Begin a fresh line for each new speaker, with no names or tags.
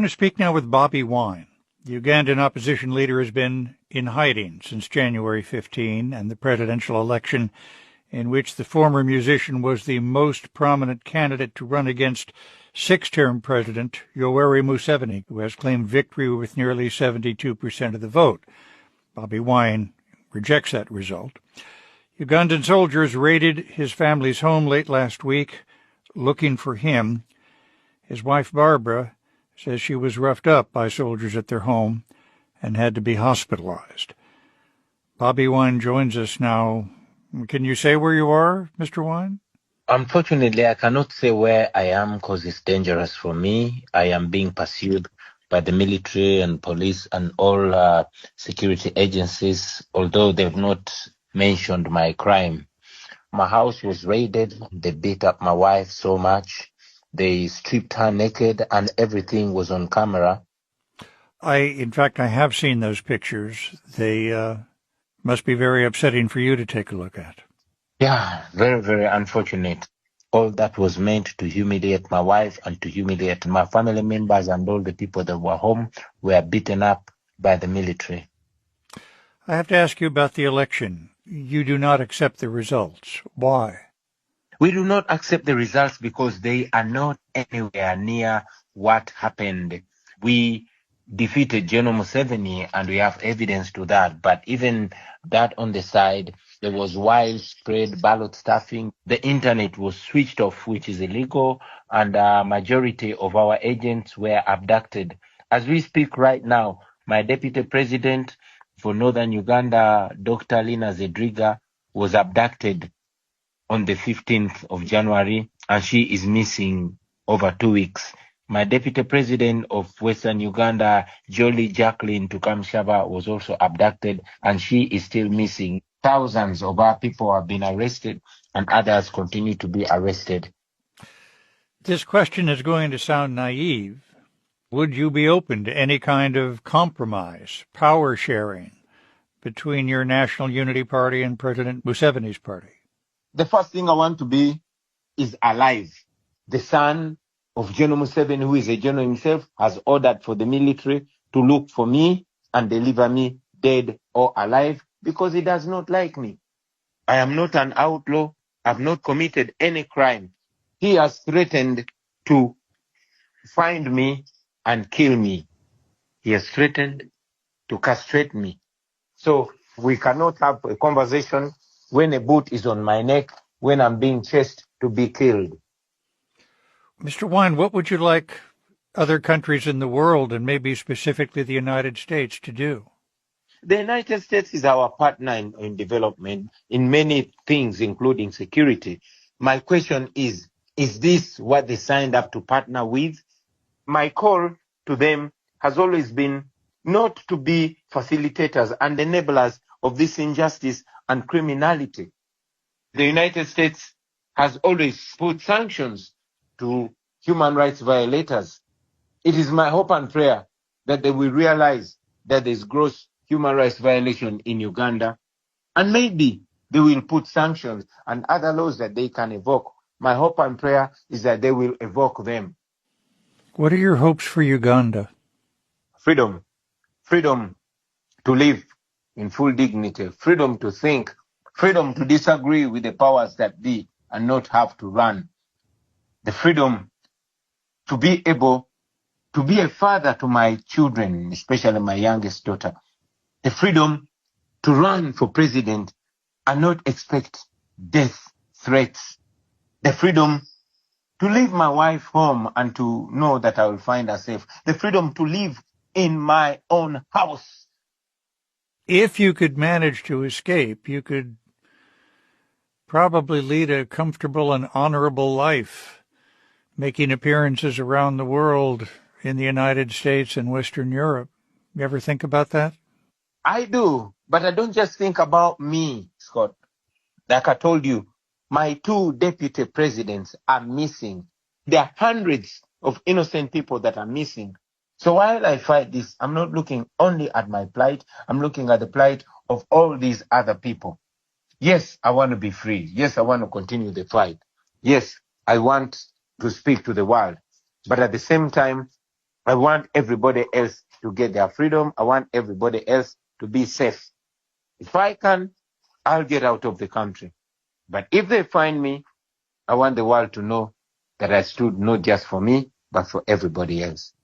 I'm going to speak now with Bobi Wine. The Ugandan opposition leader has been in hiding since January 15 and the presidential election in which the former musician was the most prominent candidate to run against six-term President Yoweri Museveni, who has claimed victory with nearly 72% of the vote. Bobi Wine rejects that result. Ugandan soldiers raided his family's home late last week looking for him. His wife, Barbara, says she was roughed up by soldiers at their home and had to be hospitalized. Bobi Wine joins us now. Can you say where you are, Mr. Wine?
Unfortunately, I cannot say where I am because it's dangerous for me. I am being pursued by the military and police and all security agencies, although they've not mentioned my crime. My house was raided. They beat up my wife so much. They stripped her naked and everything was on camera.
In fact, I have seen those pictures. They must be very upsetting for you to take a look at.
Yeah, very, very unfortunate. All that was meant to humiliate my wife and to humiliate my family members and all the people that were home were beaten up by the military.
I have to ask you about the election. You do not accept the results. Why?
We do not accept the results because they are not anywhere near what happened. We defeated General Museveni and we have evidence to that. But even that on the side, there was widespread ballot stuffing. The internet was switched off, which is illegal, and a majority of our agents were abducted. As we speak right now, my deputy president for Northern Uganda, Dr. Lina Zedriga, was abducted on the 15th of January, and she is missing over 2 weeks. My deputy president of Western Uganda, Jolie Jacqueline Tukamshaba, was also abducted, and she is still missing. Thousands of our people have been arrested, and others continue to be arrested.
This question is going to sound naive. Would you be open to any kind of compromise, power sharing, between your National Unity Party and President Museveni's party?
The first thing I want to be is alive. The son of General Museveni, who is a general himself, has ordered for the military to look for me and deliver me dead or alive because he does not like me. I am not an outlaw. I have not committed any crime. He has threatened to find me and kill me. He has threatened to castrate me. So we cannot have a conversation when a boot is on my neck, when I'm being chased to be killed.
Mr. Wine, what would you like other countries in the world, and maybe specifically the United States, to do?
The United States is our partner in development in many things, including security. My question is this what they signed up to partner with? My call to them has always been not to be facilitators and enablers of this injustice and criminality. The United States has always put sanctions to human rights violators. It is my hope and prayer that they will realize that there is gross human rights violation in Uganda, and maybe they will put sanctions and other laws that they can evoke. My hope and prayer is that they will evoke them.
What are your hopes for Uganda?
Freedom. Freedom to live in full dignity. Freedom to think. Freedom to disagree with the powers that be and not have to run. The freedom to be able to be a father to my children, especially my youngest daughter. The freedom to run for president and not expect death threats. The freedom to leave my wife home and to know that I will find her safe. The freedom to live in my own house.
If you could manage to escape, you could probably lead a comfortable and honorable life, making appearances around the world in the United States and Western Europe. You ever think about that?
I do, but I don't just think about me, Scott. Like I told you, my two deputy presidents are missing. There are hundreds of innocent people that are missing. So while I fight this, I'm not looking only at my plight. I'm looking at the plight of all these other people. Yes, I want to be free. Yes, I want to continue the fight. Yes, I want to speak to the world. But at the same time, I want everybody else to get their freedom. I want everybody else to be safe. If I can, I'll get out of the country. But if they find me, I want the world to know that I stood not just for me, but for everybody else.